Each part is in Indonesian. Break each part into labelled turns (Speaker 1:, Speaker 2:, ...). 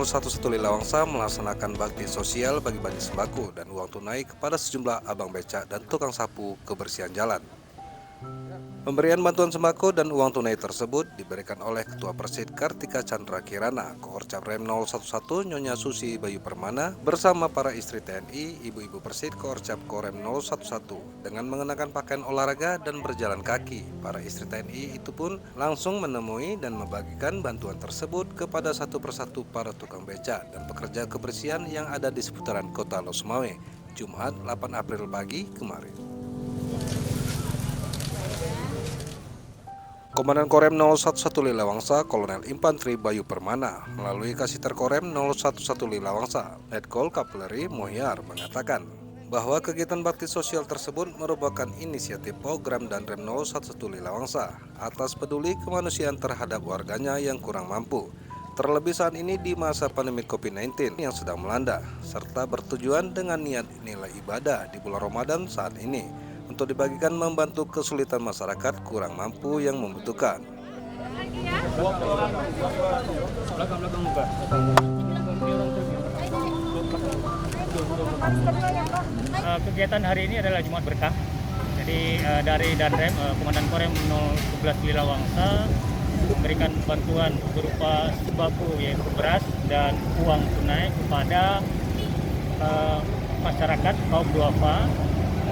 Speaker 1: 01 Lilawangsa melaksanakan bakti sosial bagi-bagi sembako dan uang tunai kepada sejumlah abang becak dan tukang sapu kebersihan jalan. Pemberian bantuan sembako dan uang tunai tersebut diberikan oleh Ketua Persid Kartika Chandra Kirana, Koorcap Rem 011 Nyonya Susi Bayu Permana bersama para istri TNI, ibu-ibu Persid Koorcap Korem 011 dengan mengenakan pakaian olahraga dan berjalan kaki. Para istri TNI itu pun langsung menemui dan membagikan bantuan tersebut kepada satu persatu para tukang becak dan pekerja kebersihan yang ada di seputaran Kota Losmawe, Jumat 8 April pagi kemarin. Komandan Korem 011 Lilawangsa, Kolonel Infantri Bayu Permana, melalui Kasiter Korem 011 Lilawangsa, Letkol Kapolri Mohyar mengatakan bahwa kegiatan bakti sosial tersebut merupakan inisiatif program dan Rem 011 Lilawangsa atas peduli kemanusiaan terhadap warganya yang kurang mampu. Terlebih saat ini di masa pandemi COVID-19 yang sedang melanda, serta bertujuan dengan niat nilai ibadah di bulan Ramadan saat ini untuk dibagikan membantu kesulitan masyarakat kurang mampu yang membutuhkan.
Speaker 2: Kegiatan hari ini adalah Jumat Berkah. Jadi dari Danrem, Komandan Korem 011 Lilawangsa memberikan bantuan berupa sembako yaitu beras dan uang tunai kepada masyarakat kaum duafa,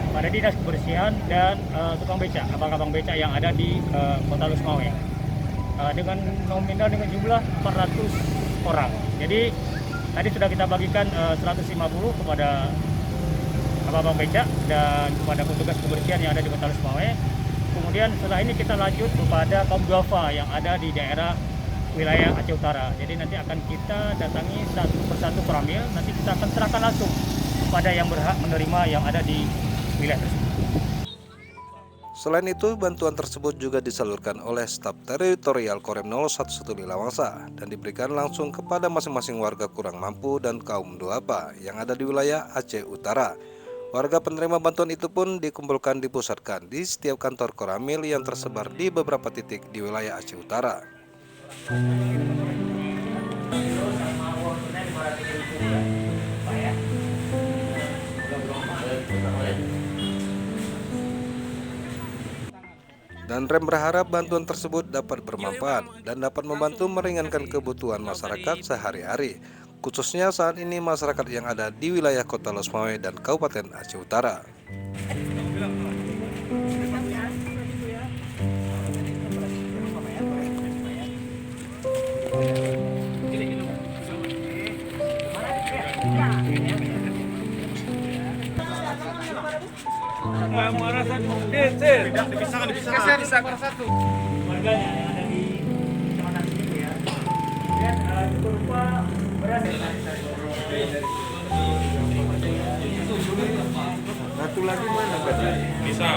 Speaker 2: pada dinas kebersihan dan tukang becak, abang-abang becak yang ada di Kota Losmawe dengan nominal dengan jumlah 400 orang. Jadi tadi sudah kita bagikan 150 kepada abang-abang becak dan kepada petugas kebersihan yang ada di Kota Losmawe. Kemudian setelah ini kita lanjut kepada kaum duafa yang ada di daerah wilayah Aceh Utara. Jadi nanti akan kita datangi satu persatu Koramil. Nanti kita akan serahkan langsung kepada yang berhak menerima yang ada di wilayah tersebut.
Speaker 1: Selain itu, bantuan tersebut juga disalurkan oleh staf teritorial Korem 011 Lilawangsa dan diberikan langsung kepada masing-masing warga kurang mampu dan kaum duafa yang ada di wilayah Aceh Utara. Warga penerima bantuan itu pun dikumpulkan dipusatkan di setiap kantor Koramil yang tersebar di beberapa titik di wilayah Aceh Utara. Dan Rem berharap bantuan tersebut dapat bermanfaat dan dapat membantu meringankan kebutuhan masyarakat sehari-hari, khususnya saat ini masyarakat yang ada di wilayah Kota Losmawe dan Kabupaten Aceh Utara.
Speaker 2: Dipisahkan satu. Warganya yang ada di kecamatan itu ya. Dan berupa beras.
Speaker 3: Satu lagi mana Pak? Bisa.